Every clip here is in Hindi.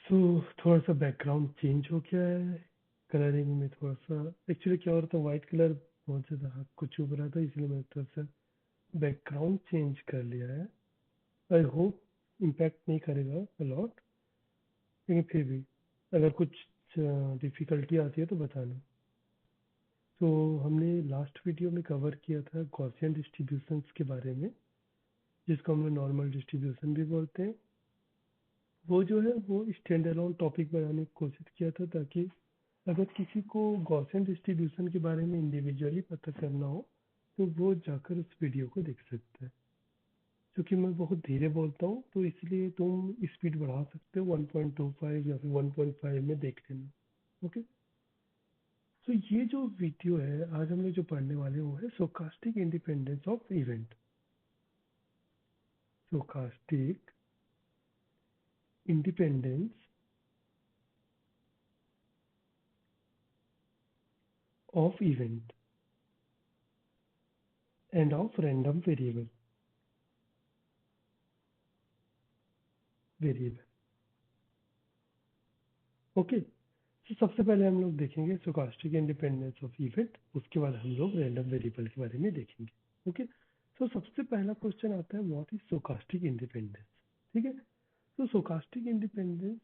सो थोड़ा सा बैकग्राउंड चेंज हो गया है। कलरिंग में थोड़ा सा एक्चुअली क्या हो रहा था, वाइट कलर बहुत ज़्यादा कुछ उभ रहा था, इसलिए मैंने थोड़ा सा बैकग्राउंड चेंज कर लिया है। आई होप इम्पैक्ट नहीं करेगा अलॉट, लेकिन फिर भी अगर कुछ डिफ़िकल्टी आती है तो बताना। तो हमने लास्ट वीडियो में कवर किया था गॉसियन डिस्ट्रीब्यूशंस के बारे में, जिसको हम लोग नॉर्मल डिस्ट्रीब्यूशन भी बोलते हैं। वो जो है वो स्टैंड अलोन टॉपिक बनाने की कोशिश किया था, ताकि अगर किसी को गॉसियन डिस्ट्रीब्यूशन के बारे में इंडिविजुअली पता करना हो तो वो जाकर उस वीडियो को देख सकता है। क्योंकि मैं बहुत धीरे बोलता हूँ तो इसलिए तुम स्पीड बढ़ा सकते हो, 1.25 या फिर 1.5 में देख लेना। ओके। तो ये जो वीडियो है आज हम लोग जो पढ़ने वाले वो है stochastic independence of event. Stochastic independence of event end of random variable. Okay. तो सबसे पहले हम लोग देखेंगे स्टोकास्टिक इंडिपेंडेंस ऑफ इवेंट, उसके बाद हम लोग रैंडम वेरिएबल के बारे में देखेंगे। ओके। तो सबसे पहला क्वेश्चन आता है व्हाट इज स्टोकास्टिक इंडिपेंडेंस। ठीक है। तो stochastic independence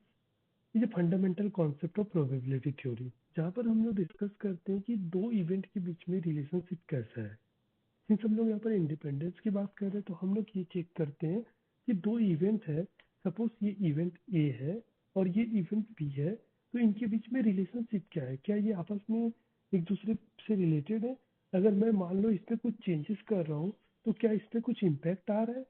is a fundamental concept of probability theory, जहाँ पर हम लोग डिस्कस करते हैं कि दो इवेंट के बीच में रिलेशनशिप कैसा है। सिंस हम लोग यहाँ पर इंडिपेंडेंस की बात कर रहे हैं तो हम लोग ये चेक करते हैं कि दो इवेंट है, सपोज ये इवेंट ए है और ये इवेंट बी है, तो इनके बीच में रिलेशनशिप क्या है, क्या ये आपस में एक दूसरे से रिलेटेड है। अगर मैं मान लो इस पर कुछ चेंजेस कर रहा हूँ तो क्या इस पर कुछ इम्पैक्ट आ रहा है,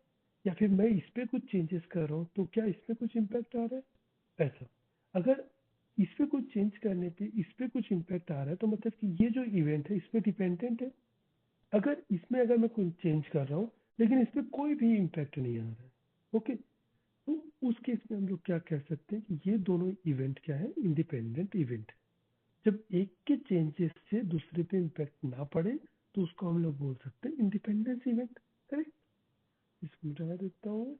या फिर मैं इस पर कुछ चेंजेस कर रहा हूँ तो क्या इस पर कुछ इम्पैक्ट आ रहा है। ऐसा अगर इस पे कुछ चेंज करने पे इस पे कुछ इम्पैक्ट आ रहा है तो मतलब कि ये जो इवेंट है इस पे डिपेंडेंट है। अगर मैं कुछ चेंज कर रहा हूँ लेकिन इस पे कोई भी इम्पैक्ट नहीं आ रहा है, ओके, तो उस केस में हम लोग क्या कह सकते हैं कि ये दोनों इवेंट क्या है, इंडिपेंडेंट इवेंट है। जब एक के चेंजेस से दूसरे पे इम्पैक्ट ना पड़े तो उसको हम लोग बोल सकते हैं इंडिपेंडेंस इवेंट। करेक्ट। इसको मिटा देता हूँ।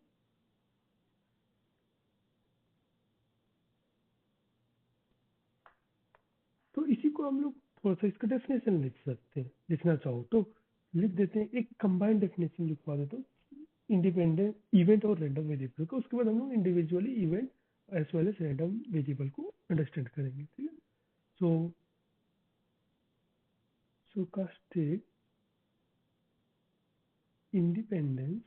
तो इसी को हम लोग थोड़ा सा इसका डेफिनेशन लिख सकते हैं, लिखना चाहो तो लिख देते हैं, एक कंबाइंड डेफिनेशन लिखवा देता हूँ इंडिपेंडेंट इवेंट और रैंडम वेरिएबल को। उसके बाद हम लोग individually event as well as random variable को अंडरस्टैंड करेंगे। ठीक है। सो stochastic independence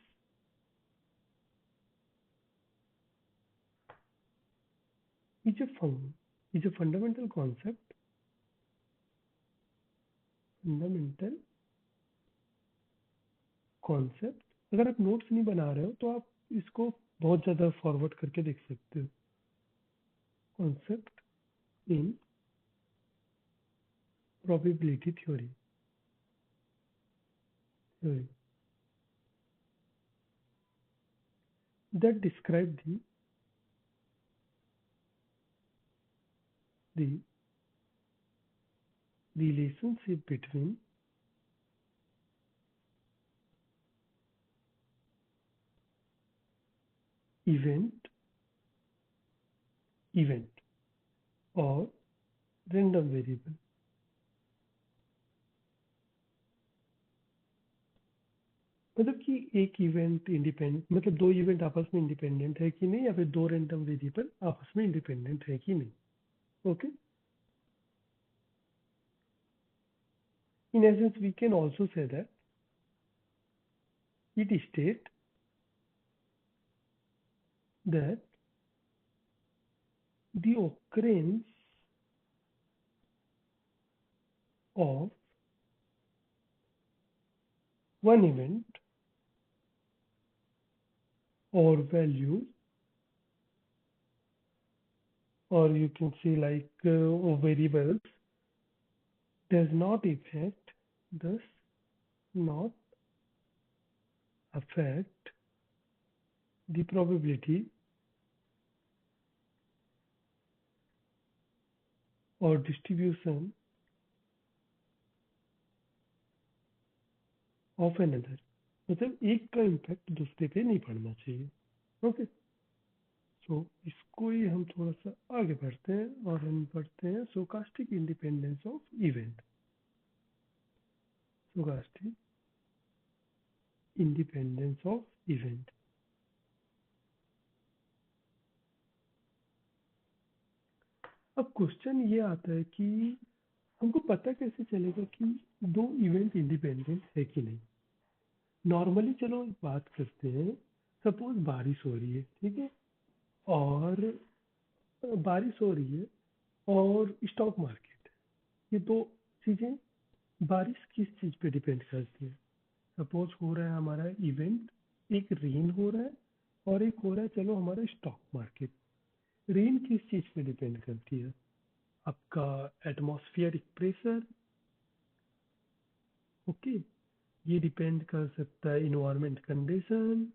is a fundamental concept, fundamental concept। अगर आप नोट्स नहीं बना रहे हो तो आप इसको बहुत ज़्यादा फॉरवर्ड करके देख सकते हो। Concept in probability theory that describe the relationship between event और random variable। मतलब कि एक इवेंट इंडिपेंडेंट, मतलब दो इवेंट आपस में इंडिपेंडेंट है कि नहीं, या फिर दो रैंडम वेरिएबल आपस में इंडिपेंडेंट है कि नहीं। Okay. In essence we can also say that it state that the occurrence of one event or value, or you can say like variables, does not thus not affect the probability or distribution of another। मतलब एक का इम्पैक्ट दूसरे पे नहीं पड़ना चाहिए। ओके। सो इसको ही हम थोड़ा सा आगे बढ़ते हैं और हम पढ़ते हैं stochastic independence of event. Stochastic independence of event. अब क्वेश्चन ये आता है कि हमको पता कैसे चलेगा कि दो इवेंट इंडिपेंडेंट है कि नहीं. नॉर्मली चलो बात करते हैं. सपोज बारिश हो रही है, ठीक है, और बारिश हो रही है और स्टॉक मार्केट, ये दो चीजें. बारिश किस चीज पे डिपेंड करती है. सपोज हो रहा है हमारा इवेंट, एक रेन हो रहा है और एक हो रहा है चलो हमारा स्टॉक मार्केट. रेन किस चीज पे डिपेंड करती है. आपका एटमॉस्फेरिक प्रेशर. ओके, ये डिपेंड कर सकता है इन्वायरमेंट कंडीशन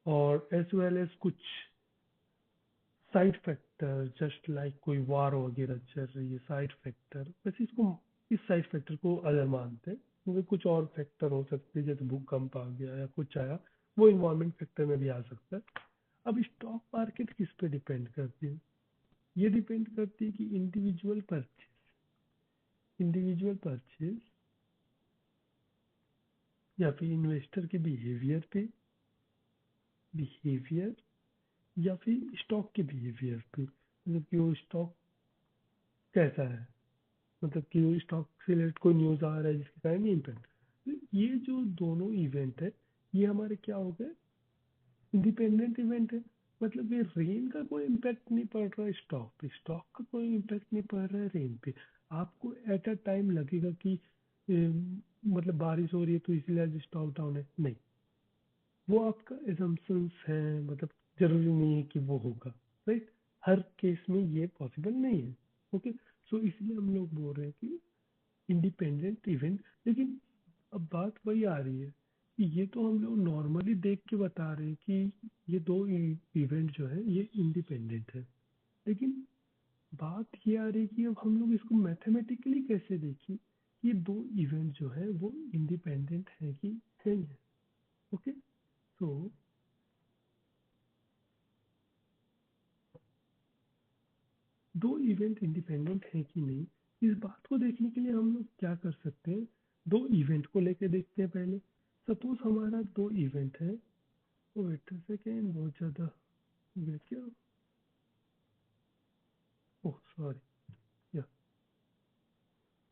और एज वेल एज कुछ साइड फैक्टर, जस्ट लाइक कोई वार वगैरह चल रही है, साइड फैक्टर. वैसे इसको इस साइड फैक्टर को अदर मानते हैं, क्योंकि कुछ और फैक्टर हो सकते हैं, जैसे भूकंप आ गया या कुछ आया, वो इन्वायरमेंट फैक्टर में भी आ सकता है. अब स्टॉक मार्केट किस पे डिपेंड करती है. ये डिपेंड करती है कि इंडिविजुअल परचेज या फिर इन्वेस्टर के बिहेवियर या फिर स्टॉक के बिहेवियर पे. मतलब कि वो स्टॉक कैसा है, मतलब कि वो स्टॉक से रिलेटेड कोई न्यूज आ रहा है जिसके कारण इम्पैक्ट. तो ये जो दोनों इवेंट है, ये हमारे क्या हो गए, इंडिपेंडेंट इवेंट है. मतलब ये रेन का कोई इम्पैक्ट नहीं पड़ रहा है स्टॉक पे, स्टॉक का कोई इम्पैक्ट नहीं पड़ रहा है रेन पे. आपको एट अ टाइम लगेगा कि मतलब बारिश हो रही है तो इसलिए आज स्टॉक डाउन है, नहीं. वो आपका एजम्पशंस है, मतलब जरूरी नहीं है कि वो होगा. राइट, हर केस में ये पॉसिबल नहीं है. ओके, सो इसलिए हम लोग बोल रहे हैं कि इंडिपेंडेंट इवेंट. लेकिन अब बात वही आ रही है कि ये तो हम लोग नॉर्मली देख के बता रहे हैं कि ये दो इवेंट जो है ये इंडिपेंडेंट है. लेकिन बात ये आ रही है कि अब हम लोग इसको मैथमेटिकली कैसे देखें, ये दो इवेंट जो है वो इंडिपेंडेंट है कि नहीं है. ओके, तो दो इवेंट इंडिपेंडेंट है कि नहीं, इस बात को देखने के लिए हम लोग क्या कर सकते हैं, दो इवेंट को लेके देखते हैं पहले. सपोज हमारा दो इवेंट है. वेट अ सेकेंड, बहुत ज़्यादा हो गया क्या. Oh sorry. या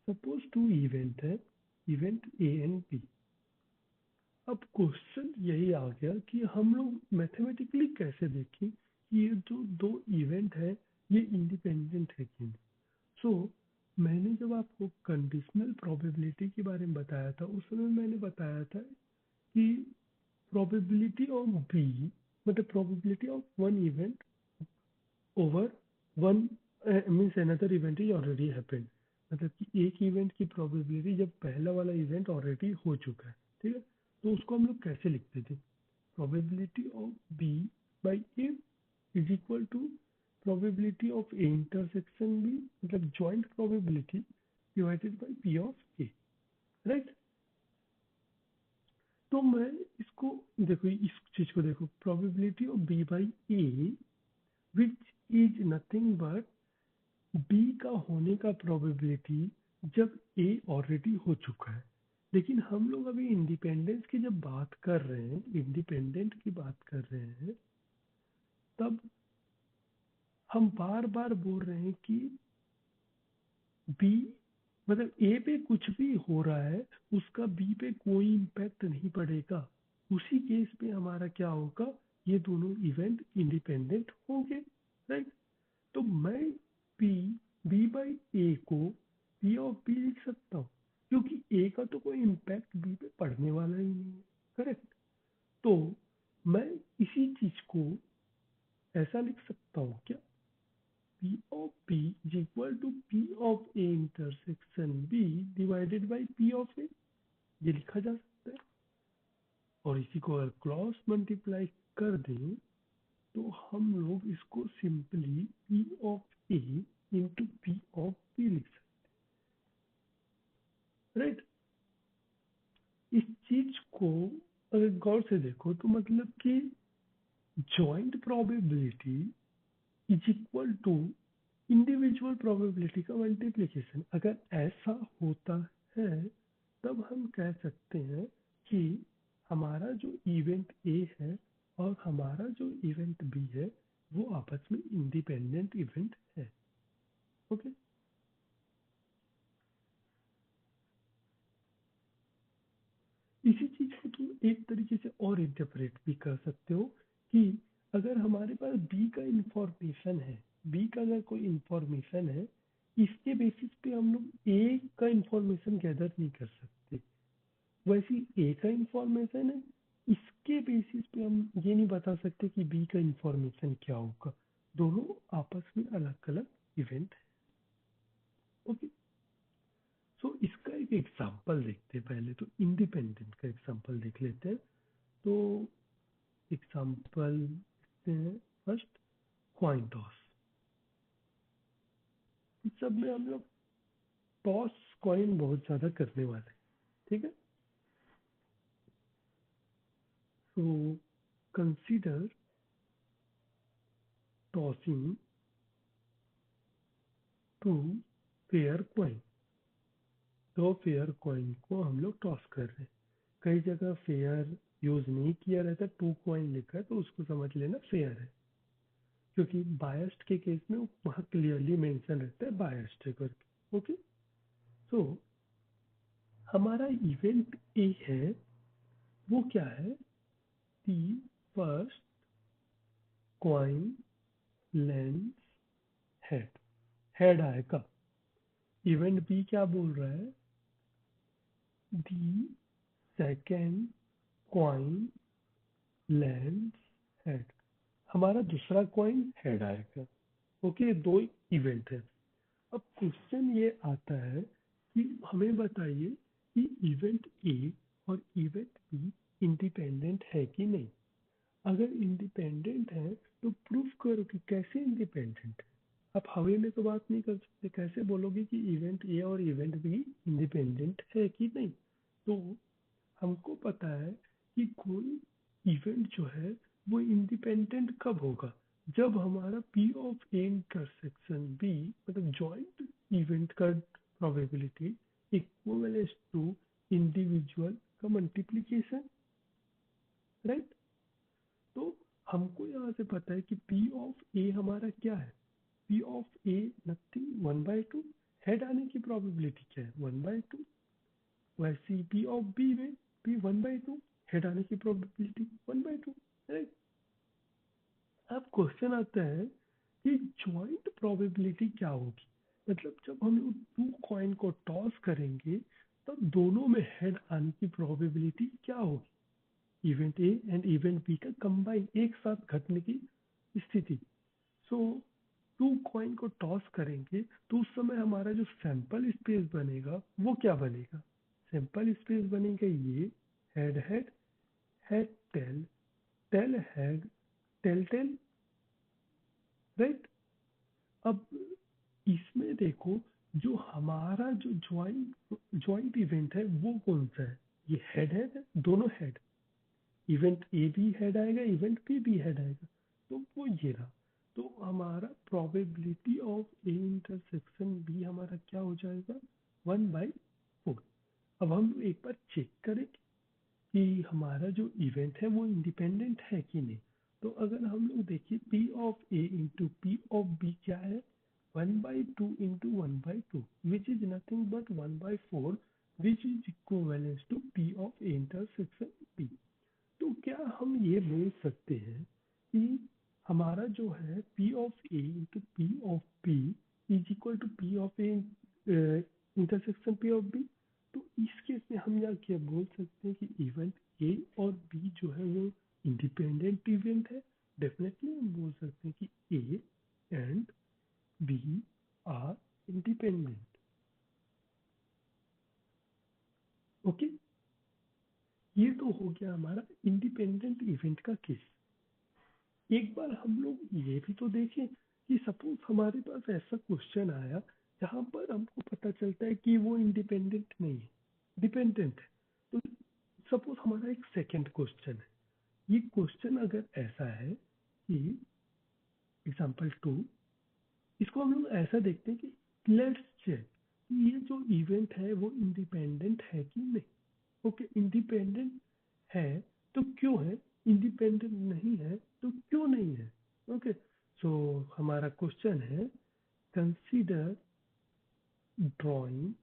सपोज टू इवेंट है, इवेंट ए एंड बी. अब क्वेश्चन यही आ गया कि हम लोग मैथमेटिकली कैसे देखें कि ये जो दो इवेंट है ये इंडिपेंडेंट है कि नहीं. सो मैंने जब आपको कंडीशनल प्रोबेबिलिटी के बारे में बताया था, उस समय मैंने बताया था कि प्रोबेबिलिटी ऑफ बी, मतलब probability of one event over one means another event is already happened. मतलब कि एक इवेंट की प्रोबेबिलिटी जब पहला वाला इवेंट ऑलरेडी हो चुका है, ठीक है, तो उसको हम लोग कैसे लिखते थे. Probability of B by A is equal to probability of A intersection B, मतलब joint probability divided by P of A. Right, तो मैं इसको देखो, इस चीज को देखो, probability of B by A which is nothing but B का होने का प्रोबेबिलिटी जब ए ऑलरेडी हो चुका है. लेकिन हम लोग अभी इंडिपेंडेंस की जब बात कर रहे हैं, इंडिपेंडेंट की बात कर रहे हैं, तब हम बार बार बोल रहे हैं कि बी, मतलब ए पे कुछ भी हो रहा है उसका बी पे कोई इम्पैक्ट नहीं पड़ेगा. उसी केस पे हमारा क्या होगा, ये दोनों इवेंट इंडिपेंडेंट होंगे. राइट, तो मैं पी बी बाई ए को पी ऑफ बी लिख सकता हूँ, क्योंकि ए का तो कोई इम्पैक्ट बी पे पड़ने वाला ही नहीं है. करेक्ट, तो मैं इसी चीज को ऐसा लिख सकता हूँ क्या, P of B is equal to P of A intersection B divided by P of A. ये लिखा जा सकता है. और इसी को अगर क्रॉस मल्टीप्लाई कर दें तो हम लोग इसको simply P of A into P of B लिख सकते हैं. राइट, इस चीज को अगर गौर से देखो तो मतलब कि joint probability is equal to individual probability का मल्टीप्लिकेशन। अगर ऐसा होता है तब हम कह सकते हैं कि हमारा जो इवेंट ए है और हमारा जो इवेंट बी है वो आपस में इंडिपेंडेंट इवेंट है। ओके, इसी चीज को तुम एक तरीके से और इंटरप्रेट भी कर सकते हो कि अगर हमारे पास बी का इंफॉर्मेशन है, बी का अगर कोई इंफॉर्मेशन है, इसके बेसिस पे हम लोग ए का इंफॉर्मेशन गैदर नहीं कर सकते। वैसे ए का इंफॉर्मेशन है, इसके बेसिस पे हम ये नहीं बता सकते कि बी का इंफॉर्मेशन क्या होगा। दोनों आपस में अलग अलग इवेंट है। ओके, सो इसका एक एग्जांपल देखते हैं। पहले तो इंडिपेंडेंट का एग्जांपल देख लेते हैं। तो एग्जांपल देखते हैं फर्स्ट, कॉइन टॉस। इस सब में हम लोग टॉस कॉइन बहुत ज्यादा करने वाले हैं, ठीक है। So consider tossing two fair coin. दो फेयर कॉइन को हम लोग टॉस कर रहे हैं। कई जगह फेयर यूज नहीं किया रहता, टू कॉइन लिखा है तो उसको समझ लेना फेयर है, क्योंकि बायस्ड के केस में वहाँ क्लियरली मेंशन रहता है बायस्ड है करके। ओके, सो हमारा इवेंट ए है, वो क्या है, the first coin lens head. Head आएगा। इवेंट बी क्या बोल रहा है, the second coin lens head. हमारा दूसरा कॉइन हेड आएगा। ओके, दो इवेंट है। अब क्वेश्चन ये आता है कि हमें बताइए कि इवेंट ए और इवेंट बी इंडिपेंडेंट है कि नहीं। अगर इंडिपेंडेंट है तो प्रूफ करो कि कैसे इंडिपेंडेंट है। आप हवे में तो बात नहीं कर सकते, कैसे बोलोगे कि इवेंट ए और इवेंट बी इंडिपेंडेंट है कि नहीं। तो हमको पता है कि कोई इवेंट जो है वो इंडिपेंडेंट कब होगा, जब हमारा P of A intersection B, मतलब जॉइंट इवेंट का प्रोबेबिलिटी इक्वल्स टू इंडिविजुअल का मल्टीप्लिकेशन, राइट। तो हमको यहाँ से पता है कि पी ऑफ ए हमारा क्या है, P of A nothing 1/2। Head आने की प्रोबेबिलिटी क्या है, 1/2। वैसे ही पी ऑफ बी में भी 1/2, हेड आने की प्रोबेबिलिटी 1/2, राइट। अब क्वेश्चन आता है कि जॉइंट प्रोबेबिलिटी क्या होगी। मतलब जब हम लोग टू कॉइन को टॉस करेंगे तब दोनों में हेड आने की प्रोबेबिलिटी क्या होगी, event A and event B का कंबाइन एक साथ घटने की स्थिति। सो टू कॉइन को टॉस करेंगे तो उस समय हमारा जो सैंपल स्पेस बनेगा वो क्या बनेगा, सैंपल स्पेस बनेगा ये head head, head tail, tail head, tail tail, right. अब इसमें देखो, जो हमारा जो ज्वाइंट ज्वाइंट इवेंट है वो कौन सा है, ये हेड हेड है, दोनों हेड। इवेंट ए भी हेड आएगा, इवेंट बी भी हेड आएगा, तो वो ये रहा। तो हमारा probability of A intersection B हमारा क्या हो जाएगा, 1/4। अब हम एक बार चेक करें कि हमारा जो इवेंट है वो इंडिपेंडेंट है कि नहीं। तो अगर हम लोग देखिए P of A into P of B क्या है, 1/2 into 1/2 which is nothing but 1/4, which is equivalence to P of A intersection B. तो क्या हम ये बोल सकते हैं कि हमारा जो है P of A into P of B is equal to P of A intersection P of B. तो इस केस में हम यहाँ क्या बोल सकते हैं कि इवेंट ए और बी जो है वो इंडिपेंडेंट इवेंट है। डेफिनेटली हम बोल सकते हैं कि A and B are independent. Okay, ये तो हो गया हमारा इंडिपेंडेंट इवेंट का केस। एक बार हम लोग ये भी तो देखें कि सपोज हमारे पास ऐसा क्वेश्चन आया जहां पर हमको पता चलता है कि वो इंडिपेंडेंट नहीं है, डिपेंडेंट है। तो सपोज हमारा एक सेकंड क्वेश्चन है, ये क्वेश्चन अगर ऐसा है कि एग्जाम्पल 2, इसको हम लोग ऐसा देखते हैं कि लेट्स चेक कि ये जो इवेंट है वो इंडिपेंडेंट है कि नहीं। ओके, इंडिपेंडेंट है तो क्यों है, इंडिपेंडेंट नहीं है तो क्यों नहीं है। ओके, सो हमारा क्वेश्चन है कंसीडर ड्राइंग,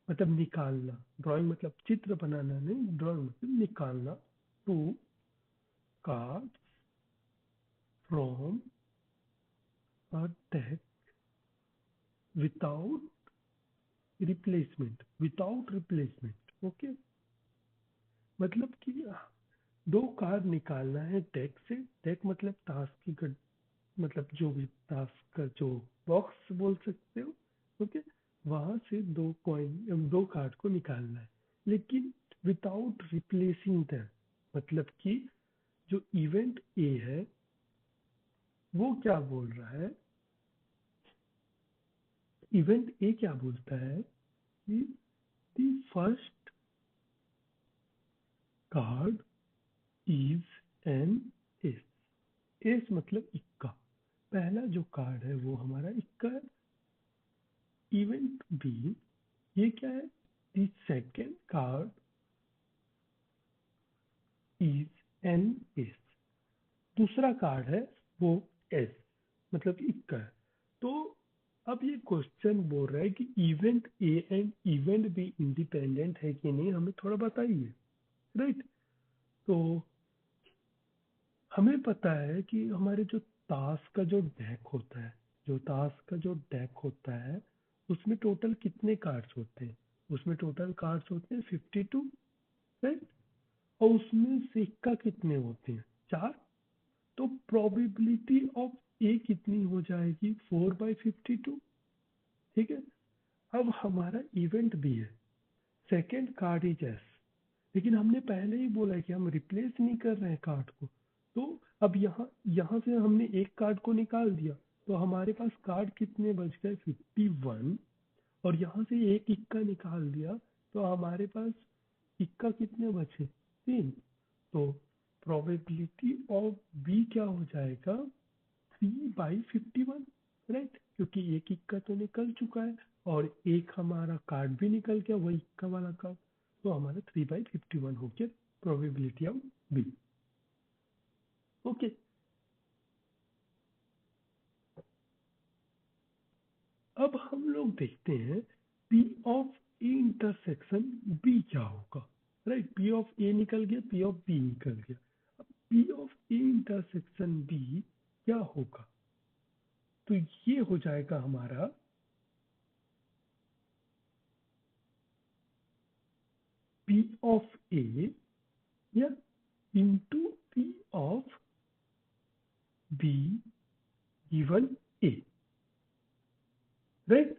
मतलब निकालना, ड्राइंग मतलब चित्र बनाना नहीं, ड्राइंग मतलब निकालना, 2 cards from a deck without replacement. Okay, मतलब कि 2 कार्ड निकालना है डेक से। डेक मतलब ताश की मतलब जो भी ताश का जो बॉक्स बोल सकते हो। ओके, वहां से 2 कार्ड को निकालना है, लेकिन विदाउट रिप्लेसिंग दैम, मतलब कि जो इवेंट ए है वो क्या बोल रहा है, इवेंट ए क्या बोलता है कि the first card is an S. S मतलब इक्का, पहला जो कार्ड है वो हमारा इक्का है। इवेंट बी ये क्या है, the second card is an S, दूसरा कार्ड है वो एस, मतलब इक्का है। तो अब ये क्वेश्चन बोल रहा है कि event A and event be independent है कि नहीं, हमें थोड़ा बताइए। राइट, तो हमें पता है कि हमारे जो ताश का जो डेक होता है, जो ताश का जो डेक होता है उसमें टोटल कितने कार्ड्स होते हैं, उसमें टोटल कार्ड्स होते हैं 52। राइट, और उसमें सिक्का कितने होते हैं, 4। तो प्रोबेबिलिटी ऑफ ए कितनी हो जाएगी, 4/52। ठीक है, अब हमारा इवेंट भी है, सेकेंड कार्ड इज एस, लेकिन हमने पहले ही बोला है कि हम रिप्लेस नहीं कर रहे हैं कार्ड को। तो अब यहाँ यहाँ से हमने एक कार्ड को निकाल दिया, तो हमारे पास कार्ड कितने बच गए, 51। और यहाँ से एक इक्का निकाल दिया तो हमारे पास इक्का कितने बचे, 3। तो प्रोबेबिलिटी ऑफ बी क्या हो जाएगा, 3/51। राइट, क्योंकि एक इक्का तो निकल चुका है और एक हमारा कार्ड भी निकल गया, वही इक्का वाला कार्ड। तो हमारा 3/51 हो गया प्रोबेबिलिटी ऑफ बी। ओके, अब हम लोग देखते हैं P of A intersection B क्या होगा। राइट, पी ऑफ ए निकल गया, पी ऑफ बी निकल गया। अब P of A intersection B क्या होगा, तो ये हो जाएगा हमारा पी ऑफ ए या into P of be given A. Right,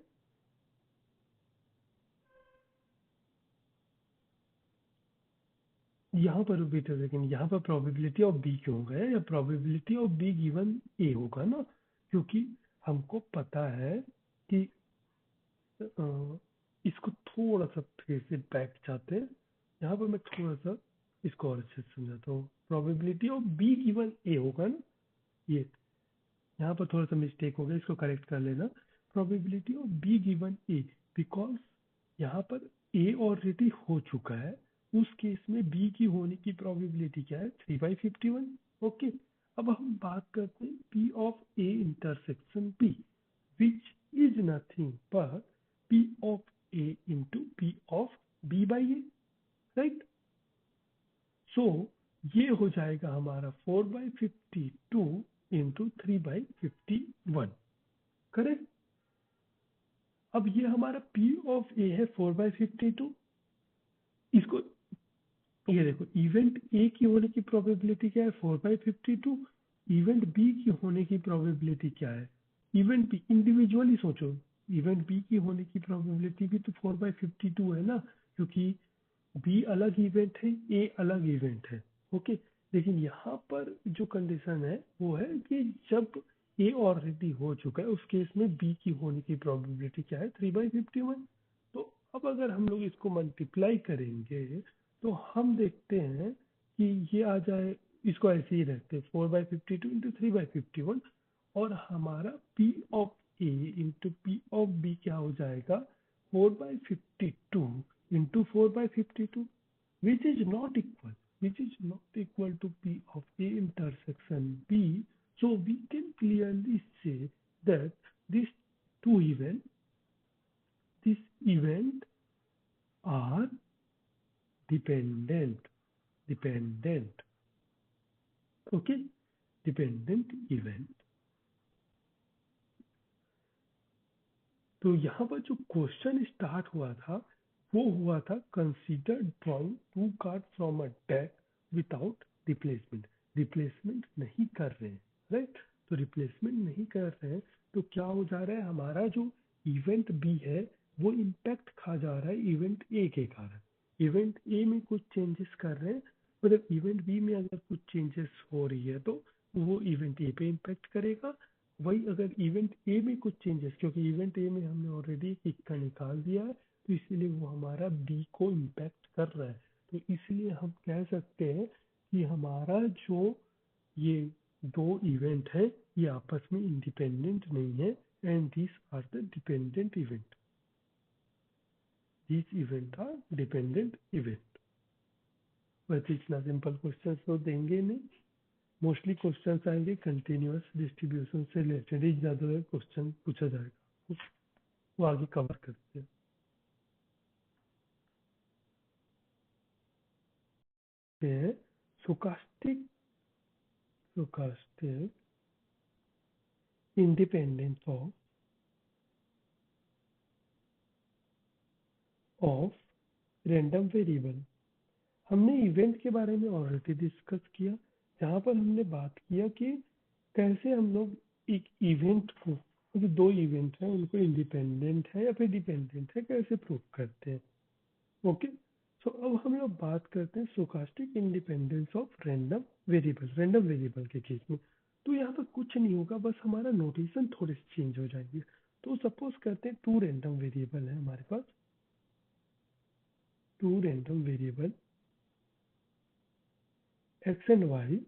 यहाँ पर बेटा सेकेंड, यहाँ पर प्रोबेबिलिटी ऑफ बी क्यों गया, या प्रोबेबिलिटी ऑफ बी गिवन ए होगा ना, क्योंकि हमको पता है कि इसको थोड़ा सा फिर से बैक जाते हैं। यहाँ पर मैं थोड़ा सा इसको और अच्छे से समझाता हूँ। प्रोबेबिलिटी ऑफ बी गिवन ए होगा ना, ये यहाँ पर थोड़ा सा मिस्टेक हो गया, इसको करेक्ट कर लेना। Probability of be given A, because यहाँ पर ए ऑलरेडी हो चुका है, उस केस में बी की होने की प्रोबेबिलिटी क्या है, 3/51। ओके, अब हम बात करते हैं P of A intersection B, which is nothing but P of A into P of B by A. Right, so ये हो जाएगा हमारा 4/52 इंटू 3/51। करेक्ट, अब ये हमारा पी ऑफ ए है 4/52। इसको ये देखो, इवेंट ए की होने की प्रोबेबिलिटी क्या है, 4/52। इवेंट बी की होने की प्रोबेबिलिटी क्या है, इवेंट बी इंडिविजुअली सोचो, इवेंट बी की होने की प्रोबेबिलिटी भी तो 4/52 है ना, क्योंकि बी अलग इवेंट है, ए अलग इवेंट है। ओके, लेकिन यहाँ पर जो कंडीशन है वो है कि जब ए ऑलरेडी हो चुका है, उस केस में बी की होने की प्रोबेबिलिटी क्या है, 3/51। तो अब अगर हम लोग इसको मल्टीप्लाई करेंगे तो हम देखते हैं कि ये आ जाए, इसको ऐसे ही रखते हैं 4/52 इंटू 3/51, और हमारा P of A into P of B क्या हो जाएगा 4/52 into 4/52, which is not equal to P of A intersection B. So we can clearly say that these two events are dependent. Okay, dependent event. तो यहाँ पर जो क्वेश्चन स्टार्ट हुआ था वो हुआ था consider drawing 2 card from a deck without replacement नहीं कर रहे हैं, राइट। तो रिप्लेसमेंट नहीं कर रहे हैं तो क्या हो जा रहा है, हमारा जो इवेंट बी है वो इम्पैक्ट खा जा रहा है इवेंट ए के कारण। इवेंट ए में कुछ चेंजेस कर रहे हैं, मतलब इवेंट बी में अगर कुछ चेंजेस हो रही है तो वो इवेंट ए पे इम्पैक्ट करेगा। वही अगर इवेंट ए में कुछ चेंजेस, क्योंकि इवेंट ए में हमने ऑलरेडी एक का निकाल दिया है तो इसलिए वो हमारा बी को इम्पैक्ट कर रहा है। तो इसलिए हम कह सकते हैं कि हमारा जो ये दो इवेंट है ये आपस में इंडिपेंडेंट नहीं है, and this are the dependent event. This event are dependent event. वैसे इतना सिंपल क्वेश्चन तो देंगे नहीं, मोस्टली क्वेश्चन आएंगे कंटिन्यूअस डिस्ट्रीब्यूशन से रिलेटेड ही ज़्यादा क्वेश्चन पूछा जाएगा, वो आगे कवर करते हैं। stochastic independence of random variable। हमने इवेंट के बारे में ऑलरेडी डिस्कस किया, जहाँ पर हमने बात किया कि कैसे हम लोग एक इवेंट को, जो दो इवेंट हैं उनको इंडिपेंडेंट है या फिर डिपेंडेंट है कैसे प्रूव करते हैं। ओके, सो अब हम लोग बात करते हैं stochastic independence of random variable के केस में। तो यहाँ पर कुछ नहीं होगा, बस हमारा नोटेशन थोड़े से चेंज हो जाएंगे। तो सपोज करते हैं 2 रैंडम वेरिएबल है हमारे पास, 2 random variable x and y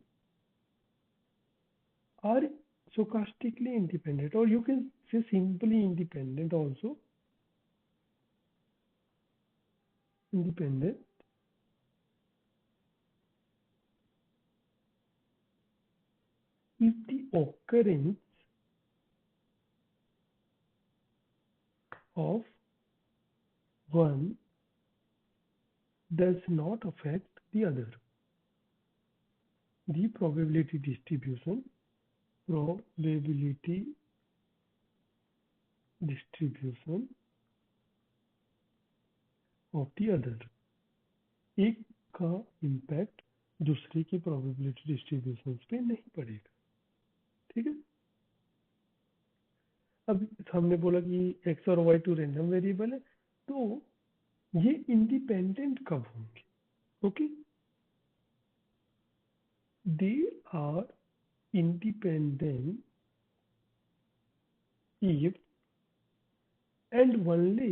are stochastically independent, or you can say simply independent also, independent if the occurrence of one does not affect the other. The probability distribution of the other, एक का इम्पैक्ट दूसरे की प्रोबेबिलिटी डिस्ट्रीब्यूशन पे नहीं पड़ेगा। ठीक है, अब हमने बोला कि x और y 2 रैंडम वेरिएबल है, तो ये इंडिपेंडेंट कब होंगे? Okay, they are independent if and only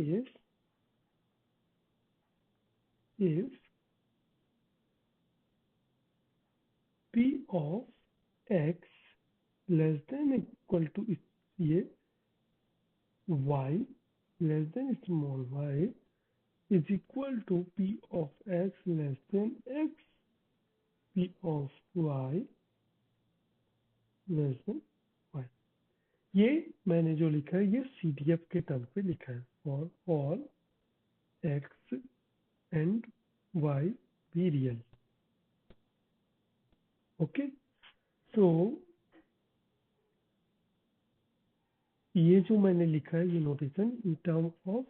if P of x less than equal to ये y less than small y is equal to P of x less than x, P of y less than y। ये मैंने जो लिखा है ये CDF के टर्म पे लिखा है, for all x and y be real। Okay, तो ये जो मैंने लिखा है ये notation in term of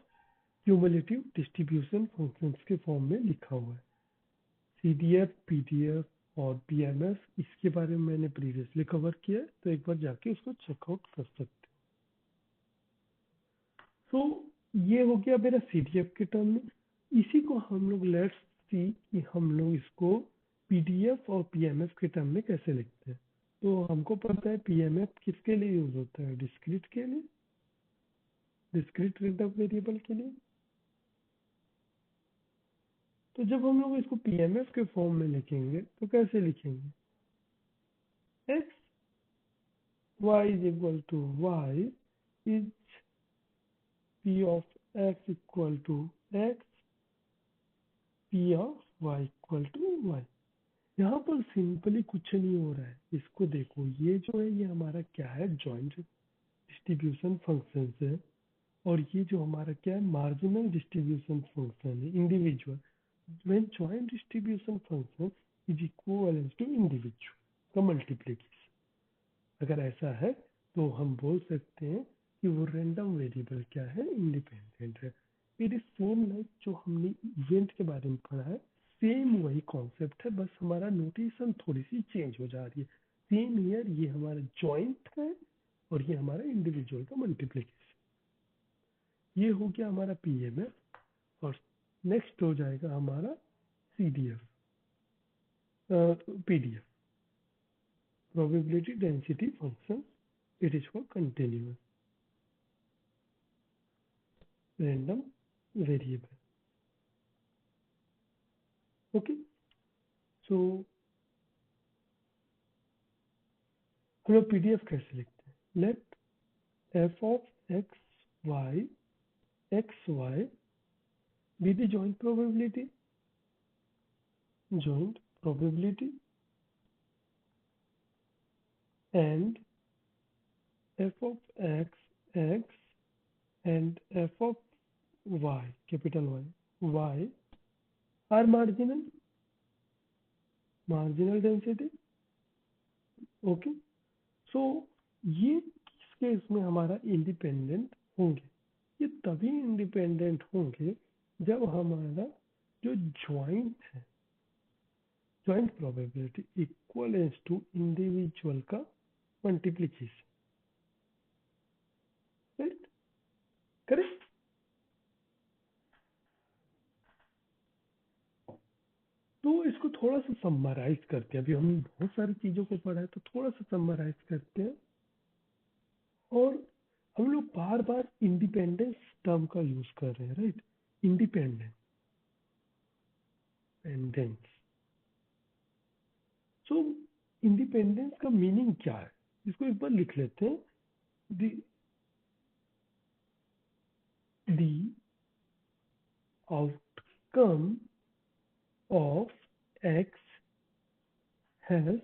cumulative distribution functions के फॉर्म में लिखा हुआ है। CDF, PDF और PMF, इसके बारे में मैंने प्रीवियसली कवर किया है, तो एक बार जाके उसको चेकआउट कर सकते हैं। तो ये हो गया मेरा CDF के टर्म में। इसी को हम लोग लेट्स सी कि हम लोग इसको PDF और PMF के टर्म में कैसे लिखते हैं। तो हमको पता है PMF किसके लिए यूज होता है, डिस्क्रीट के लिए, डिस्क्रीट रैंडम वेरिएबल के लिए। तो जब हम लोग इसको पीएमएफ के फॉर्म में लिखेंगे तो कैसे लिखेंगे? X y is equal to y is p of x equal to x, p of y equal to y। यहाँ पर सिंपली कुछ नहीं हो रहा है, इसको देखो, ये जो है ये हमारा क्या है, जॉइंट डिस्ट्रीब्यूशन फंक्शन है, और ये जो हमारा क्या है, मार्जिनल डिस्ट्रीब्यूशन फंक्शन है, individual. When joint distribution function is equivalent to individual का मल्टीप्लिकेशन, अगर ऐसा है तो हम बोल सकते हैं कि वो रैंडम वेरिएबल क्या है, इंडिपेंडेंट है। इट इज सेम लाइक जो हमने इवेंट के बारे में पढ़ा है, सेम वही कॉन्सेप्ट है, बस हमारा नोटेशन थोड़ी सी चेंज हो जा रही है। सेम ईयर ये हमारा जॉइंट का है और ये हमारा इंडिविजुअल का मल्टीप्लिकेशन। ये हो गया हमारा पीएमएफ, और नेक्स्ट हो जाएगा हमारा CDF, PDF, probability density function. It is for continuous random variable. Okay, so हम लोग पीडीएफ कैसे लिखते हैं? Let F of X Y be the joint probability and F of X and F of Y, capital Y are marginal density. Okay, so ये किस केस में हमारा इंडिपेंडेंट होंगे? ये तभी इंडिपेंडेंट होंगे जब हमारा जो जॉइंट है, joint probability equal to individual का मल्टीप्लिकेशन, राइट? करेक्ट। तो इसको थोड़ा सा समराइज करते हैं, अभी हम बहुत सारी चीजों को पढ़ा है तो थोड़ा सा समराइज करते हैं। और हम लोग बार बार इंडिपेंडेंस टर्म का यूज कर रहे हैं, राइट? इंडिपेंडेंस, सो इंडिपेंडेंस का मीनिंग क्या है, इसको एक बार लिख लेते हैं। The outcome of X has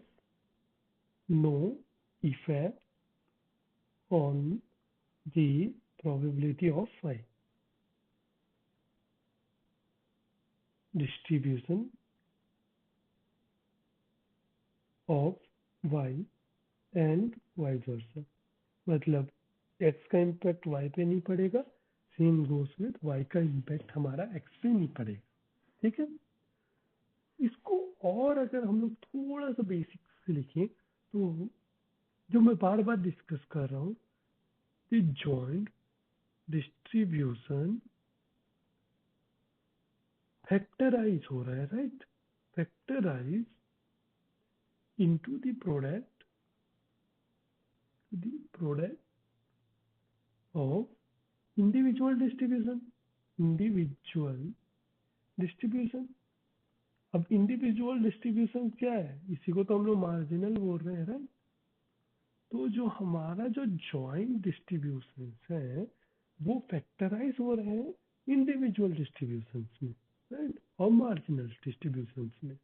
no effect on the probability of Y. Distribution of Y and vice versa, मतलब एक्स का इम्पैक्ट वाई पे नहीं पड़ेगा, सेम गोस विद वाई का इम्पैक्ट हमारा एक्स पे नहीं पड़ेगा। ठीक है, इसको और अगर हम लोग थोड़ा सा बेसिक से लिखें तो जो मैं बार बार डिस्कस कर रहा हूँ, जॉइंट डिस्ट्रीब्यूशन फैक्टराइज हो रहा है, right? Factorize into the product of individual distribution. अब इंडिविजुअल डिस्ट्रीब्यूशन क्या है? इसी को तो हम लोग मार्जिनल बोल रहे हैं, राइट? तो जो हमारा जो जॉइंट डिस्ट्रीब्यूशन है वो फैक्टराइज हो रहे हैं इंडिविजुअल डिस्ट्रीब्यूशन में, राइट? और मार्जिनल डिस्ट्रीब्यूशन में।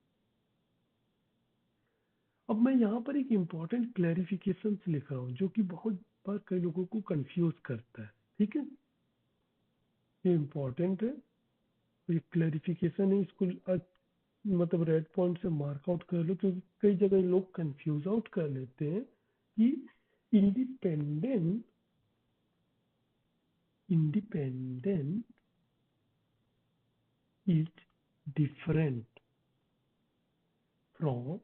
अब मैं यहाँ पर एक इम्पॉर्टेंट क्लैरिफिकेशन लिख रहा हूँ जो कि बहुत बार कई लोगों को कंफ्यूज करता है। ठीक है, ये इम्पोर्टेंट है, ये क्लैरिफिकेशन है, इसको मतलब रेड पॉइंट से मार्क आउट कर लो, क्योंकि कई जगह लोग कंफ्यूज आउट कर लेते हैं कि इंडिपेंडेंट इज डिफरेंट फ्रॉम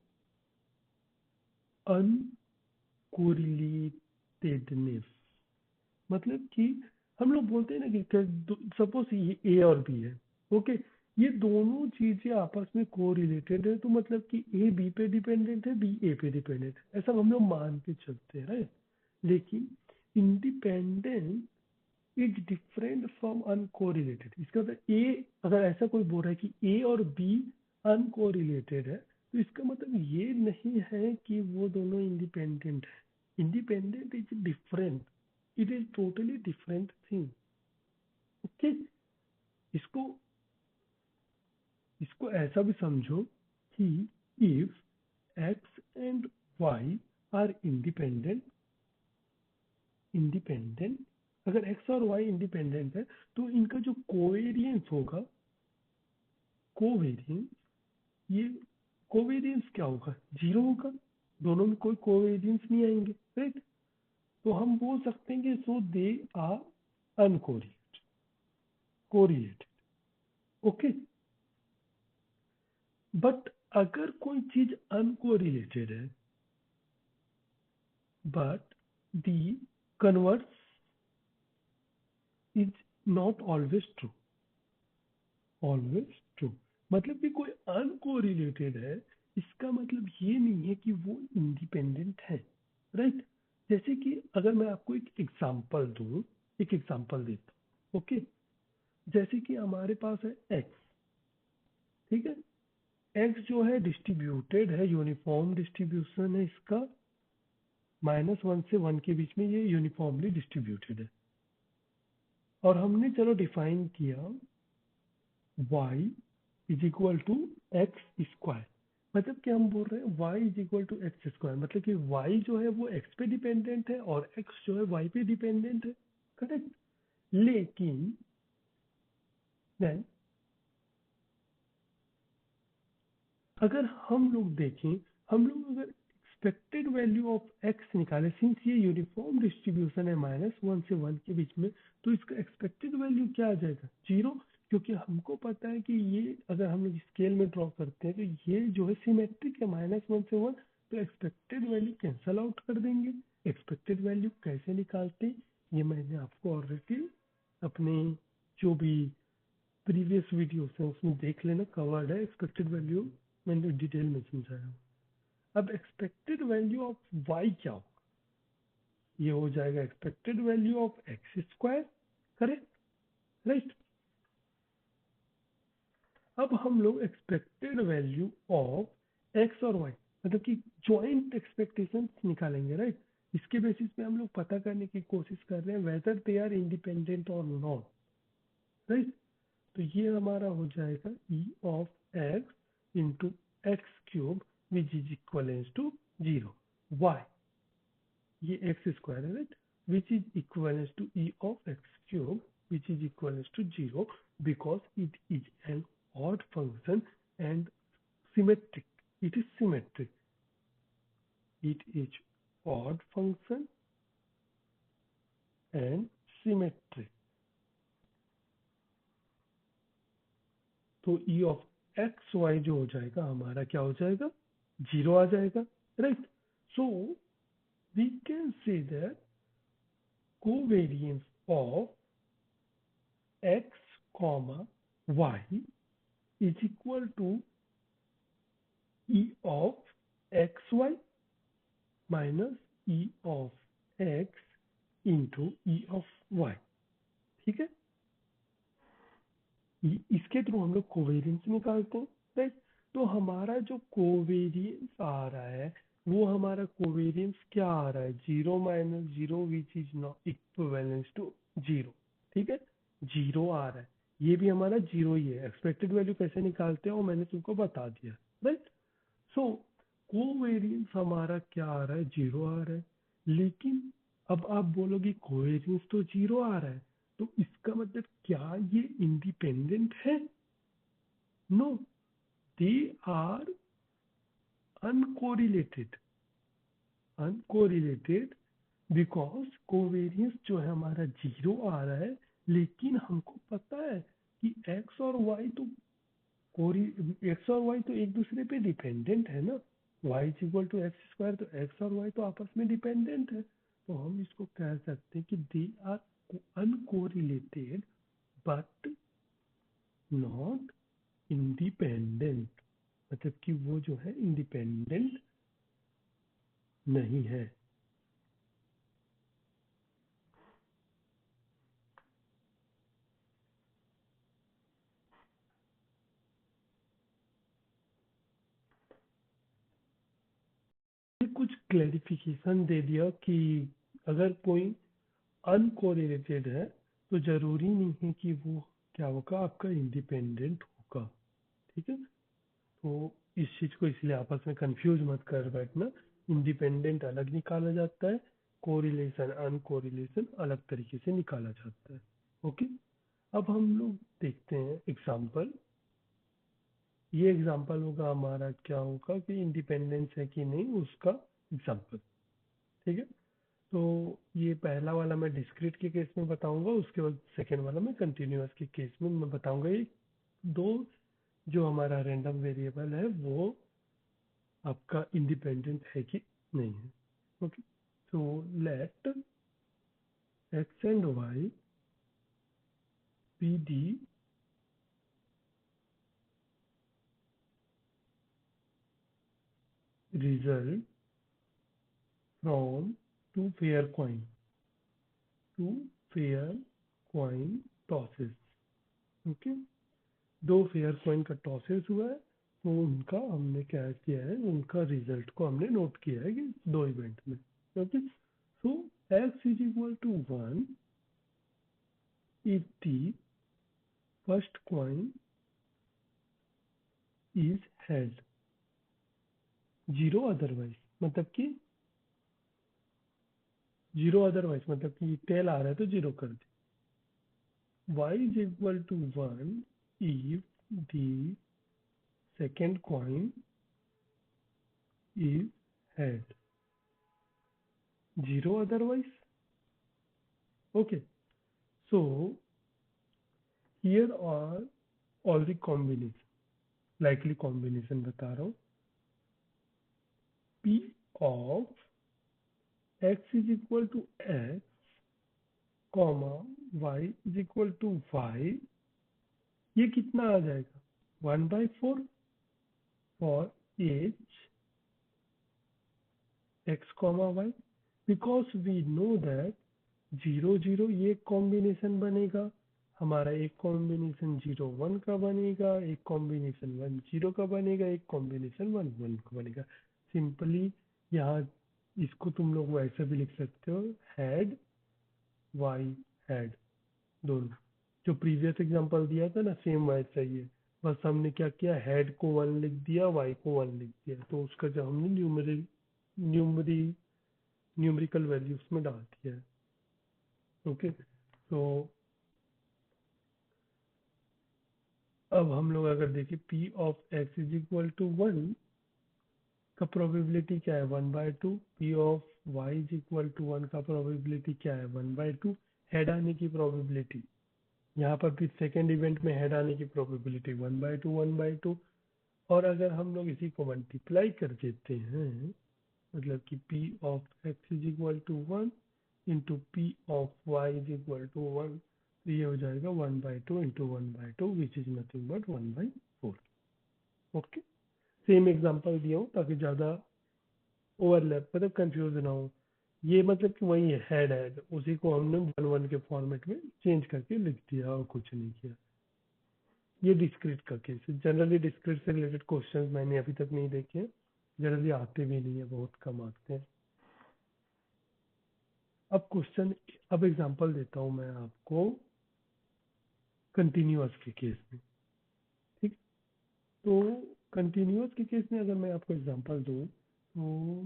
अनकोरिलेटेडनेस। मतलब कि हम लोग बोलते हैं ना कि सपोज ये ए और बी है, ओके, ये दोनों चीजें आपस में कोरिलेटेड है, तो मतलब कि ए बी पे डिपेंडेंट है, बी ए पे डिपेंडेंट है, ऐसा हम लोग मान के चलते हैं, राइट? लेकिन independent is different from uncorrelated. इसका मतलब ए, अगर ऐसा कोई बोल रहा है कि ए और बी अनकोरिलेटेड है, तो इसका मतलब ये नहीं है कि वो दोनों इंडिपेंडेंट है। Independent is different, it is totally different thing. Okay, इसको इसको ऐसा भी समझो कि if X and Y are independent, अगर एक्स और वाई इंडिपेंडेंट है तो इनका जो कोवेरियंस होगा, कोवेरियंस, ये कोवेरियंस क्या होगा? जीरो होगा। दोनों में कोई कोवेरियंस नहीं आएंगे, राइट? तो हम बोल सकते हैं कि so they are uncorrelated, correlated. Okay, but अगर कोई चीज अनकोरिलेटेड है but the converse is not always true, always true, मतलब कि कोई अनकोरिलेटेड है, इसका मतलब ये नहीं है कि वो इंडिपेंडेंट है, राइट? जैसे कि अगर मैं आपको एक एग्जांपल दूं, एक एग्जांपल देता हूं। ओके, जैसे कि हमारे पास है एक्स, ठीक है? एक्स जो है डिस्ट्रीब्यूटेड है, यूनिफॉर्म डिस्ट्रीब्यूशन है इसका, -1 से 1 के बीच में ये यूनिफॉर्मली डिस्ट्रीब्यूटेड है। और हमने चलो डिफाइन किया y is equal to X square, मतलब कि हम बोल रहे हैं y is equal to X square, मतलब कि y जो है वो x पे डिपेंडेंट है और x जो है y पे डिपेंडेंट है, करेक्ट? लेकिन देन अगर हम लोग देखें, हम लोग अगर एक्सपेक्टेड वैल्यू ऑफ x निकाले, सिंस ये यूनिफॉर्म डिस्ट्रीब्यूशन है -1 से 1 के बीच में, तो इसका एक्सपेक्टेड वैल्यू क्या आ जाएगा? जीरो, क्योंकि हमको पता है कि ये अगर हम लोग स्केल में ड्रॉ करते हैं तो ये जो है सिमेट्रिक है, -1 से 1, तो एक्सपेक्टेड वैल्यू कैंसल आउट कर देंगे। एक्सपेक्टेड वैल्यू कैसे निकालते हैं, ये मैंने आपको ऑलरेडी अपने जो भी प्रीवियस वीडियोस हैं उसमें देख लेना, कवर्ड है एक्सपेक्टेड वैल्यू, मैंने डिटेल में समझाया। अब एक्सपेक्टेड वैल्यू ऑफ y क्या होगा? ये हो जाएगा expected value of x square, correct? Right? अब हम लोग एक्सपेक्टेड वैल्यू ऑफ एक्स और वाई, मतलब कि ज्वाइंट एक्सपेक्टेशन निकालेंगे, राइट? इसके बेसिस पे हम लोग पता करने की कोशिश कर रहे हैं वेदर दे आर इंडिपेंडेंट और नॉट, राइट? तो ये हमारा हो जाएगा E of X into X cube which is equal to 0, Y, ये एक्स स्क्वायर है, right? Which is equal to E of X cube which is equal to 0 because it is an odd function and symmetric. It is symmetric. It is odd function and symmetric. तो e of x y जो हो जाएगा हमारा क्या हो जाएगा? 0 आ जाएगा, right? So we can say that covariance of x comma y is equal to e of xy minus e of x into e of y, ठीक है? इसके थ्रू हम लोग कोवेरियंस निकालते हैं, राइट? तो हमारा जो कोवेरियंस आ रहा है वो हमारा कोवेरियंस क्या आ रहा है? 0 - 0 which is not equivalent to 0, ठीक है? 0 आ रहा है, ये भी हमारा 0 ही है। एक्सपेक्टेड वैल्यू कैसे निकालते हैं वो मैंने तुमको बता दिया, राइट? सो कोवेरियंस हमारा क्या आ रहा है? 0 आ रहा है। लेकिन अब आप बोलोगे कोवेरियंस तो 0 आ रहा है, तो इसका मतलब क्या ये इंडिपेंडेंट है? No, they are uncorrelated, uncorrelated because covariance जो है हमारा 0 आ रहा है, लेकिन हमको पता है कि एक्स और वाई तो एक्स और वाई तो एक दूसरे पे डिपेंडेंट है ना। y is equal to X square, तो एक्स और वाई तो आपस में डिपेंडेंट है, तो हम इसको कह सकते हैं कि they are uncorrelated but not independent, मतलब कि वो जो है इंडिपेंडेंट नहीं है। कुछ क्लैरिफिकेशन दे दिया कि अगर कोई अनकोरिलेटेड है तो जरूरी नहीं है कि वो क्या होगा, आपका इंडिपेंडेंट होगा। ठीक है, तो इस चीज को इसलिए आपस में कंफ्यूज मत कर बैठना। इंडिपेंडेंट अलग निकाला जाता है, कोरिलेशन अनकोरिलेशन अलग तरीके से निकाला जाता है। ओके, अब हम लोग देखते हैं एग्जाम्पल। ये एग्जाम्पल होगा हमारा, क्या होगा कि इंडिपेंडेंस है कि नहीं उसका एग्जाम्पल। ठीक है, तो ये पहला वाला मैं डिस्क्रीट के केस में बताऊंगा, उसके बाद सेकेंड वाला मैं कंटिन्यूअस के केस में मैं बताऊंगा। ये दो जो हमारा रैंडम वेरिएबल है वो आपका इंडिपेंडेंट है कि नहीं है। Okay, so let x and y be the result from two fair coin tosses। Okay, दो फेयर कॉइन का टॉसेस हुआ है, तो उनका हमने क्या किया है, उनका रिजल्ट को हमने नोट किया है कि दो इवेंट में। Okay, so x is equal to 1 if the first coin is head, zero otherwise मतलब कि टेल आ रहा है तो जीरो कर दे। y is equal to 1 if the second coin is head, zero otherwise. Okay, so here are all the combination, likely combination बता रहा हूँ। P of x is equal to x, comma y is equal to y, ये कितना आ जाएगा 1/4 for each x comma y, because we know that 0 0 ये कॉम्बिनेशन बनेगा हमारा, एक कॉम्बिनेशन 0 1 का बनेगा, एक कॉम्बिनेशन 1 0 का बनेगा, एक कॉम्बिनेशन 1 1 का बनेगा। सिंपली यहाँ इसको तुम लोग वैसे भी लिख सकते हो, हेड वाई हेड दोनों। जो प्रीवियस एग्जांपल दिया था ना सेम वैसा ही है, बस हमने क्या किया, हेड को 1 लिख दिया, वाई को 1 लिख दिया, तो उसका जो हमने न्यूमेरिकल वैल्यू उसमें डाल दिया है। ओके, तो अब हम लोग अगर देखें P of x is equal to 1 का प्रोबेबिलिटी क्या है 1/2, P of y is equal to 1 का प्रोबेबिलिटी क्या है 1/2, हेड आने की प्रोबेबिलिटी, यहाँ पर भी सेकेंड इवेंट में हेड आने की प्रोबेबिलिटी 1/2 और अगर हम लोग इसी को मल्टीप्लाई कर देते हैं, मतलब कि P of x is equal to 1 into P of y is equal to 1, तो ये हो जाएगा 1/2 into 1/2 which is nothing but 1/4। Okay, same example दिया हूँ ताकि ज़्यादा ओवरलैप मतलब कंफ्यूज ना हो। ये मतलब कि वही हेड है, उसी को हमने 1 1 के फॉर्मेट में चेंज करके लिख दिया और कुछ नहीं किया। ये डिस्क्रीट का केस है। जनरली डिस्क्रीट से रिलेटेड क्वेश्चंस मैंने अभी तक नहीं देखे, जनरली आते भी नहीं है, बहुत कम आते हैं। अब क्वेश्चन, अब एग्जांपल देता हूँ मैं आपको कंटिन्यूअस के केस में। ठीक, तो कंटिन्यूअस के केस में अगर मैं आपको एग्जांपल दूँ तो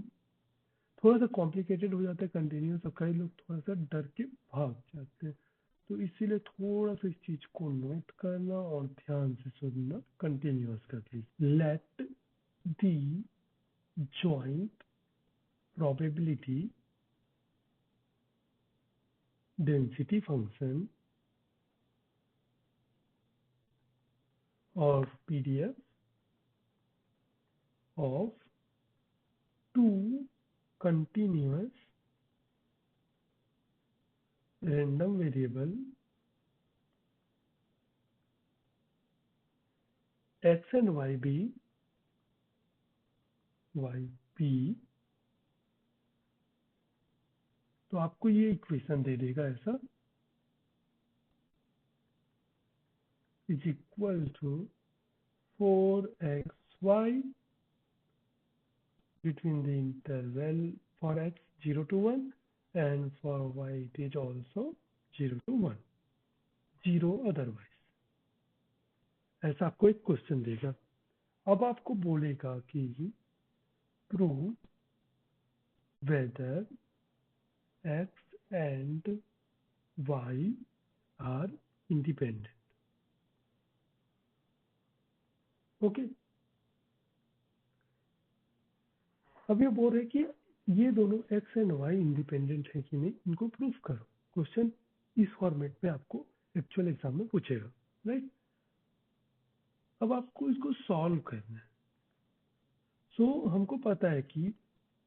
थोड़ा सा कॉम्प्लिकेटेड हो जाता है कंटिन्यूअस, और कई लोग थोड़ा सा डर के भाग जाते हैं, तो इसीलिए थोड़ा सा इस चीज को नोट करना और ध्यान से सुनना। कंटिन्यूअस का case, let the joint probability density function or PDF of two continuous random variable x and y be तो आपको ये इक्वेशन दे देगा ऐसा, is equal to 4xy between the interval for x 0 to 1 and for y it is also 0 to 1, 0 otherwise। ऐसा आपको एक क्वेश्चन देगा। अब आपको बोलेगा कि prove whether x and y are independent। Okay, अब ये बोल रहे कि ये दोनों x एंड y इंडिपेंडेंट है कि नहीं, इनको प्रूव करो। क्वेश्चन इस फॉर्मेट में आपको एक्चुअल एग्जाम में पूछेगा, राइट। अब आपको इसको सॉल्व करना है। सो हमको पता है कि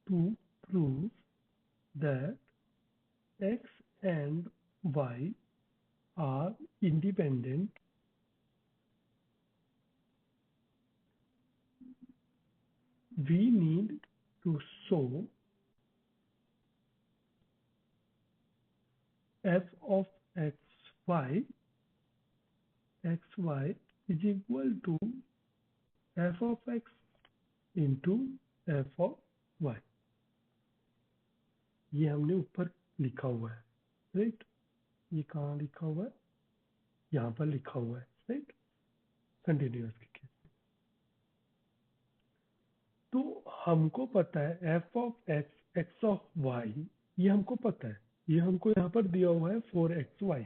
to prove that x and y are independent, we need to show f of xy is equal to f of x into f of y। ये हमने ऊपर लिखा हुआ है, राइट। ये कहाँ लिखा हुआ है? यहाँ पर लिखा हुआ है, राइट, कंटिन्यूअस के केस। तो हमको पता है f of x x of y, ये हमको पता है, ये हमको यहाँ पर दिया हुआ है 4xy।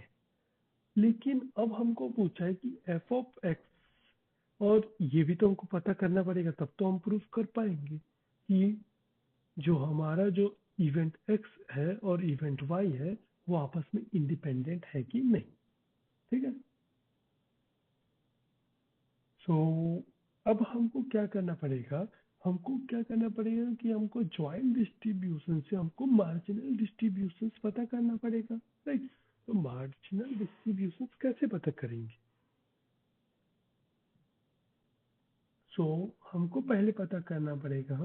लेकिन अब हमको पूछा है कि f ऑफ x, और ये भी तो हमको पता करना पड़ेगा, तब तो हम प्रूफ कर पाएंगे कि जो हमारा जो इवेंट x है और इवेंट y है वो आपस में इंडिपेंडेंट है कि नहीं, ठीक है। सो अब हमको क्या करना पड़ेगा, कि हमको ज्वाइंट डिस्ट्रीब्यूशन से हमको मार्जिनल डिस्ट्रीब्यूशन पता करना पड़ेगा, राइट। तो मार्जिनल डिस्ट्रीब्यूशन कैसे पता करेंगे? सो हमको पहले पता करना पड़ेगा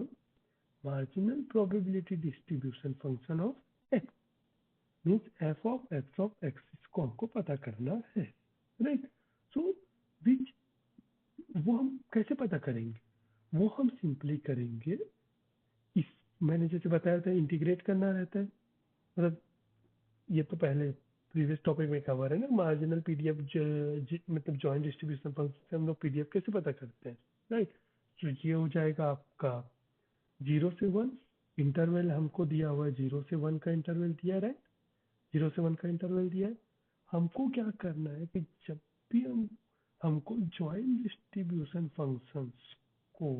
marginal probability distribution function of x, means F of x, इसको हमको पता करना है, राइट। सो विच, वो हम कैसे पता करेंगे? वो हम सिंपली करेंगे, इस मैंने जैसे बताया था इंटीग्रेट करना रहता है, मतलब ये तो पहले प्रीवियस टॉपिक में कवर है ना, मार्जिनल पीडीएफ मतलब जॉइंट डिस्ट्रीब्यूशन फंक्शन से हम लोग पीडीएफ कैसे पता करते हैं, राइट। तो ये हो जाएगा आपका 0 से 1, इंटरवल हमको दिया हुआ है 0 से 1 का इंटरवल दिया है, राइट। 0 से 1 का इंटरवल दिया है। हमको क्या करना है कि जब भी हमको जॉइंट डिस्ट्रीब्यूशन फंक्शंस को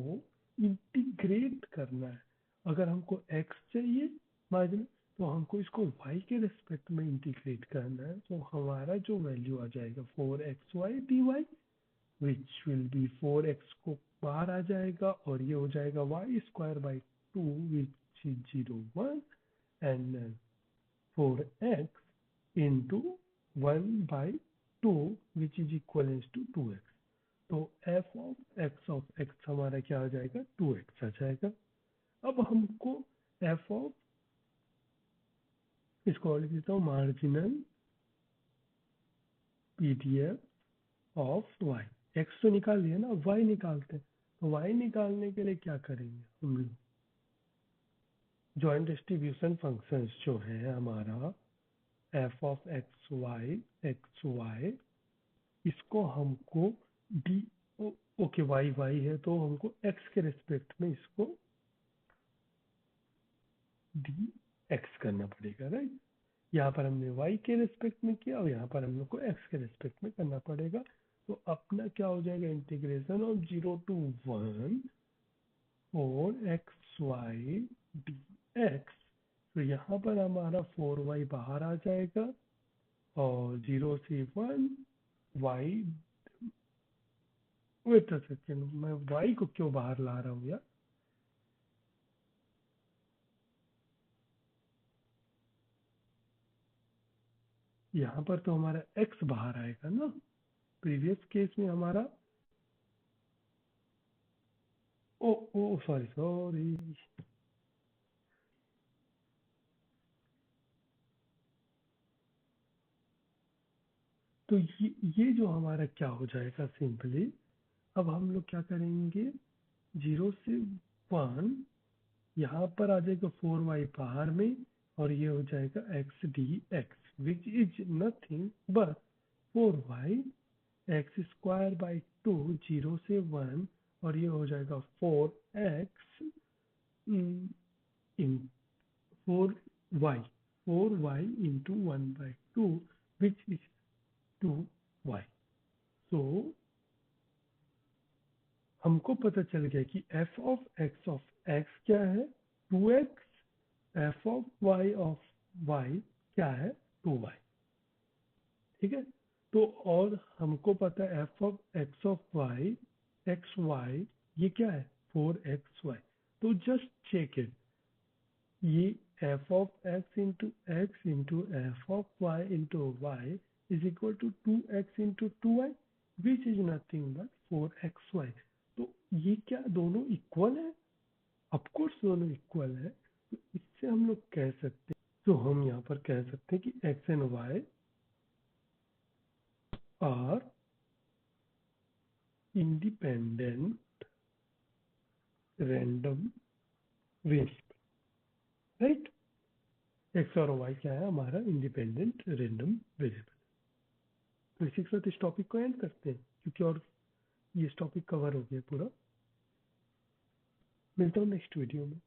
इंटीग्रेट करना है, अगर हमको x चाहिए मार्जिन, तो हमको इसको y के रेस्पेक्ट में इंटीग्रेट करना है। तो हमारा जो वैल्यू आ जाएगा 4xy dy, which will be 4x को बाहर आ जाएगा और ये हो जाएगा y square by 2 which is 0 1 and 4x into 1 by 2 which is equivalent to 2x। तो f of x हमारा क्या आ जाएगा? 2x आ जाएगा। अब हमको f ऑफ, इसको लिख देता हूँ marginal PDF of y। x तो निकाल लिया ना, y निकालते हैं। तो y निकालने के लिए क्या करेंगे हम लोग? जॉइंट डिस्ट्रीब्यूशन फंक्शंस जो है हमारा f ऑफ एक्स वाई, इसको हमको डी, ओके वाई है तो हमको एक्स के रेस्पेक्ट में इसको डी एक्स करना पड़ेगा, राइट। यहाँ पर हमने वाई के रेस्पेक्ट में किया और यहाँ पर हम लोग को एक्स के रेस्पेक्ट में करना पड़ेगा। तो अपना क्या हो जाएगा, integration of 0 to 1 4xy dx। तो यहाँ पर हमारा 4y बाहर आ जाएगा और 0 से 1 y, वेट अ सेकेंड, मैं y को क्यों बाहर ला रहा हूँ यार? यहाँ पर तो हमारा x बाहर आएगा ना, प्रीवियस केस में हमारा, ओ ओ सॉरी, तो ये जो हमारा क्या हो जाएगा सिंपली, अब हम लोग क्या करेंगे, 0 से 1 यहाँ पर आ जाएगा 4y बाहर में और ये हो जाएगा x dx which is nothing but 4y x square by 2 0 से 1 और ये हो जाएगा 4x in 4y into 1 by 2 which is 2y. So हमको पता चल गया कि f of x क्या है 2x, f of y क्या है 2y. ठीक है, तो और हमको पता है f of y xy ये क्या है 4xy. तो जस्ट चेक इट, ये f of x into f of y into y is equal to 2x into 2y which is nothing but 4xy. तो ये क्या दोनों इक्वल है? ऑफकोर्स दोनों इक्वल है. तो इससे हम लोग कह सकते हैं, तो हम यहाँ पर कह सकते हैं कि x and y are independent random variable, right. x और y क्या है हमारा इंडिपेंडेंट रैंडम वेरिएबल. तो इसी के साथ इस टॉपिक को एंड करते हैं क्योंकि और ये टॉपिक कवर हो गया पूरा. मिलता हूँ नेक्स्ट वीडियो में.